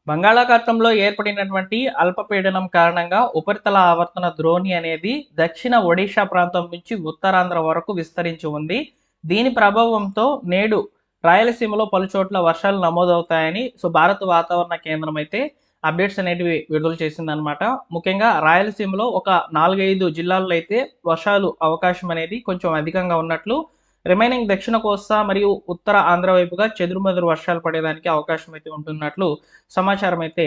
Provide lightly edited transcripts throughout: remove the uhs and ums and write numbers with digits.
బంగాళాఖాతంలో ఏర్పడినటువంటి అల్పపీడనం కారణంగా ఉపరితల ఆవర్తన ద్రోణి అనేది దక్షిణ ఒడిషా ప్రాంతం నుంచి ఉత్తరాంధ్ర వరకు విస్తరించి ఉంది. దీని ప్రభావంతో నేడు రాయలసీమలో పలుచోట్ల వర్షాలు నమోదవుతాయని భారత వాతావరణ కేంద్రం అయితే అప్డేట్స్ అనేటివి విడుదల చేసిందనమాట. ముఖ్యంగా రాయలసీమలో ఒక 4-5 జిల్లాల్లో అయితే వర్షాలు అవకాశం అనేది కొంచెం అధికంగా ఉన్నట్లు, రిమైనింగ్ దక్షిణ కోస్తా మరియు ఉత్తర ఆంధ్ర వైపుగా చెదురుమదురు వర్షాలు పడేదానికి అవకాశం అయితే ఉంటున్నట్లు సమాచారం అయితే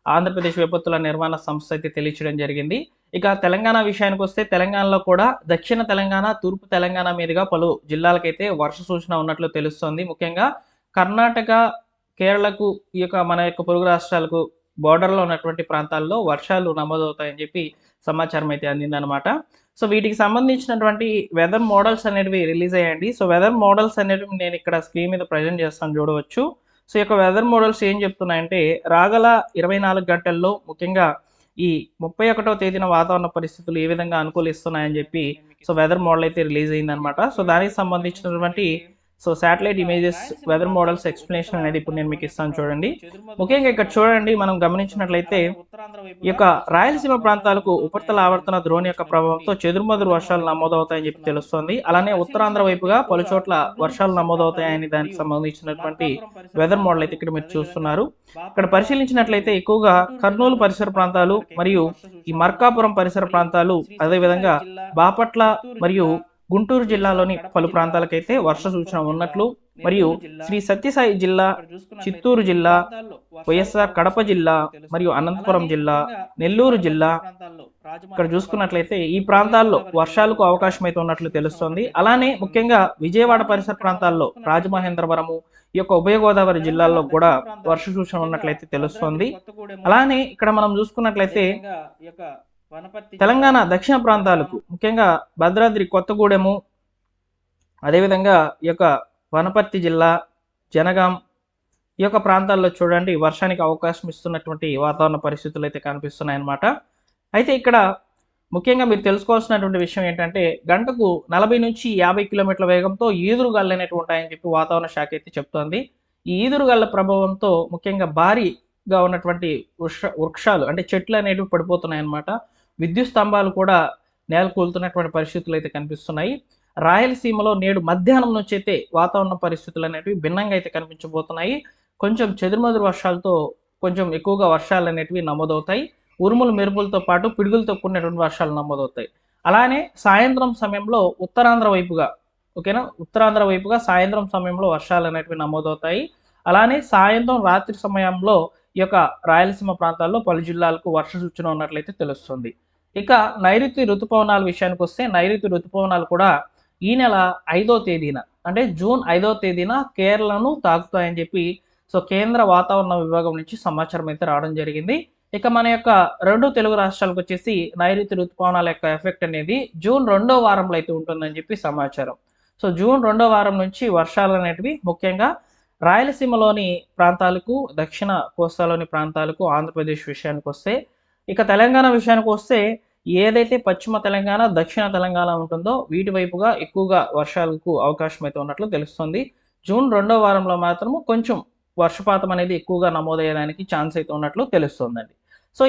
ఆంధ్రప్రదేశ్ విపత్తుల నిర్వహణ సంస్థ అయితే తెలియచేయడం జరిగింది. ఇక తెలంగాణ విషయానికి వస్తే తెలంగాణలో కూడా దక్షిణ తెలంగాణ, తూర్పు తెలంగాణ మీదుగా పలు జిల్లాలకైతే వర్ష సూచన ఉన్నట్లు తెలుస్తోంది. ముఖ్యంగా కర్ణాటక, కేరళకు ఈ యొక్క మన యొక్క పొరుగు రాష్ట్రాలకు బోర్డర్లో ఉన్నటువంటి ప్రాంతాల్లో వర్షాలు నమోదవుతాయని చెప్పి సమాచారం అయితే అందిందనమాట. వీటికి సంబంధించినటువంటి వెదర్ మోడల్స్ అనేవి రిలీజ్ అయ్యాయండి. వెదర్ మోడల్స్ అనేవి నేను ఇక్కడ స్క్రీన్ మీద ప్రజెంట్ చేస్తాను, చూడవచ్చు. ఈ యొక్క వెదర్ మోడల్స్ ఏం చెప్తున్నాయంటే రాగల 24 గంటల్లో ముఖ్యంగా ఈ 31వ తేదీన వాతావరణ పరిస్థితులు ఏ విధంగా అనుకూలిస్తున్నాయని చెప్పి వెదర్ మోడల్ అయితే రిలీజ్ అయిందనమాట. దానికి సంబంధించినటువంటి satellite images weather models explanation అనేది ఇప్పుడు నేను మీకు ఇస్తాను, చూడండి. ముఖ్యంగా ఇక్కడ చూడండి, మనం గమనించినట్లయితే ఈ యొక్క రాయలసీమ ప్రాంతాలకు ఉపరితల ఆవర్తన ద్రోణి యొక్క ప్రభావంతో చెదురుమదురు వర్షాలు నమోదవుతాయని చెప్పి తెలుస్తోంది. అలానే ఉత్తరాంధ్ర వైపుగా పలు చోట్ల వర్షాలు నమోదవుతాయని దానికి సంబంధించినటువంటి వెదర్ మోడల్ అయితే ఇక్కడ మీరు చూస్తున్నారు. ఇక్కడ పరిశీలించినట్లయితే ఎక్కువగా కర్నూలు పరిసర ప్రాంతాలు మరియు ఈ మార్కాపురం పరిసర ప్రాంతాలు, అదేవిధంగా బాపట్ల మరియు గుంటూరు జిల్లాలోని పలు ప్రాంతాలకైతే వర్ష సూచన ఉన్నట్లు, మరియు శ్రీ సత్యసాయి జిల్లా, చిత్తూరు జిల్లా, వైఎస్ఆర్ కడప జిల్లా మరియు అనంతపురం జిల్లా, నెల్లూరు జిల్లా ఇక్కడ చూసుకున్నట్లయితే ఈ ప్రాంతాల్లో వర్షాలకు అవకాశం అయితే ఉన్నట్లు తెలుస్తోంది. అలానే ముఖ్యంగా విజయవాడ పరిసర ప్రాంతాల్లో రాజమహేంద్రవరము, ఈ యొక్క ఉభయ గోదావరి జిల్లాల్లో కూడా వర్ష సూచన ఉన్నట్లయితే తెలుస్తోంది. అలానే ఇక్కడ మనం చూసుకున్నట్లయితే తెలంగాణ దక్షిణ ప్రాంతాలకు ముఖ్యంగా భద్రాద్రి కొత్తగూడెము, అదేవిధంగా ఈ యొక్క వనపర్తి జిల్లా, జనగాం ఈ యొక్క ప్రాంతాల్లో చూడండి వర్షానికి అవకాశం ఇస్తున్నటువంటి వాతావరణ పరిస్థితులు అయితే కనిపిస్తున్నాయి అన్నమాట. అయితే ఇక్కడ ముఖ్యంగా మీరు తెలుసుకోవాల్సినటువంటి విషయం ఏంటంటే గంటకు 40 నుంచి 50 కిలోమీటర్ల వేగంతో ఈదురుగాలు అనేవి ఉంటాయని చెప్పి వాతావరణ శాఖ అయితే చెప్తోంది. ఈ ఈదురుగాల ప్రభావంతో ముఖ్యంగా భారీగా ఉన్నటువంటి వృక్షాలు అంటే చెట్లు అనేవి పడిపోతున్నాయి అన్నమాట. విద్యుత్ స్తంభాలు కూడా నేల కూలుతున్నటువంటి పరిస్థితులు అయితే కనిపిస్తున్నాయి. రాయలసీమలో నేడు మధ్యాహ్నం నుంచి అయితే వాతావరణ పరిస్థితులు అనేటివి భిన్నంగా అయితే కనిపించబోతున్నాయి. కొంచెం చెదురుమదురు వర్షాలతో కొంచెం ఎక్కువగా వర్షాలు అనేటివి నమోదవుతాయి. ఉరుములు మెరుపులతో పాటు పిడుగులతో కూడినటువంటి వర్షాలు నమోదవుతాయి. అలానే సాయంత్రం సమయంలో ఉత్తరాంధ్ర వైపుగా, ఓకేనా, ఉత్తరాంధ్ర వైపుగా సాయంత్రం సమయంలో వర్షాలు అనేటివి నమోదవుతాయి. అలానే సాయంత్రం రాత్రి సమయంలో ఈ యొక్క రాయలసీమ ప్రాంతాల్లో పలు జిల్లాలకు వర్ష సూచన ఉన్నట్లయితే తెలుస్తుంది. ఇక నైరుతి ఋతుపవనాల విషయానికి వస్తే నైరుతి ఋతుపవనాలు కూడా ఈ నెల 5వ తేదీన అంటే జూన్ 5వ తేదీన కేరళను తాకుతాయని చెప్పి కేంద్ర వాతావరణ విభాగం నుంచి సమాచారం అయితే రావడం జరిగింది. ఇక మన యొక్క 2 తెలుగు రాష్ట్రాలకు వచ్చేసి నైరుతి ఋతుపవనాల యొక్క ఎఫెక్ట్ అనేది జూన్ 2వ వారంలో అయితే ఉంటుందని చెప్పి సమాచారం. జూన్ 2వ వారం నుంచి వర్షాలు అనేటివి ముఖ్యంగా రాయలసీమలోని ప్రాంతాలకు, దక్షిణ కోస్తాలోని ప్రాంతాలకు, ఆంధ్రప్రదేశ్ విషయానికి వస్తే, ఇక తెలంగాణ విషయానికి వస్తే ఏదైతే పశ్చిమ తెలంగాణ, దక్షిణ తెలంగాణ ఉంటుందో వీటి వైపుగా ఎక్కువగా వర్షాలకు అవకాశం అయితే ఉన్నట్లు తెలుస్తుంది. జూన్ 2వ వారంలో మాత్రము కొంచెం వర్షపాతం అనేది ఎక్కువగా నమోదయ్యడానికి ఛాన్స్ అయితే ఉన్నట్లు తెలుస్తుందండి.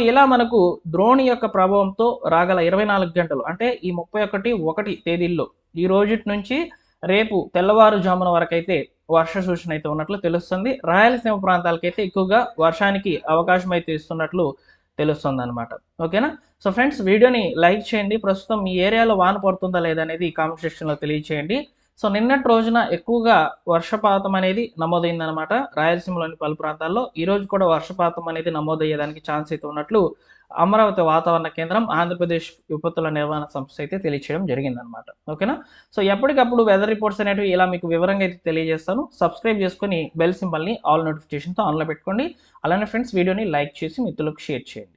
ఇలా మనకు ద్రోణి యొక్క ప్రభావంతో రాగల 24 గంటలు అంటే ఈ 31 తేదీల్లో ఈ రోజుటి నుంచి రేపు తెల్లవారుజామున వరకైతే వర్ష సూచన అయితే ఉన్నట్లు తెలుస్తుంది. రాయలసీమ ప్రాంతాలకైతే ఎక్కువగా వర్షానికి అవకాశం అయితే ఇస్తున్నట్లు తెలుస్తుంది అనమాట. ఓకేనా. ఫ్రెండ్స్, వీడియోని లైక్ చేయండి. ప్రస్తుతం మీ ఏరియాలో వాన పడుతుందా లేదా అనేది కామెంట్ సెక్షన్లో తెలియచేయండి. నిన్నటి రోజున ఎక్కువగా వర్షపాతం అనేది నమోదైందనమాట రాయలసీమలోని పలు ప్రాంతాల్లో. ఈ రోజు కూడా వర్షపాతం అనేది నమోదయ్యేదానికి ఛాన్స్ అయితే ఉన్నట్లు అమరావతి వాతావరణ కేంద్రం, ఆంధ్రప్రదేశ్ విపత్తుల నిర్వహణ సంస్థ అయితే తెలియచేయడం జరిగిందనమాట. ఓకేనా. ఎప్పటికప్పుడు వెదర్ రిపోర్ట్స్ అనేవి ఇలా మీకు వివరంగా అయితే తెలియజేస్తాను. సబ్స్క్రైబ్ చేసుకుని బెల్ సింబల్ని ఆల్ నోటిఫికేషన్తో ఆన్లో పెట్టుకోండి. అలానే ఫ్రెండ్స్, వీడియోని లైక్ చేసి మిత్రులకు షేర్ చేయండి.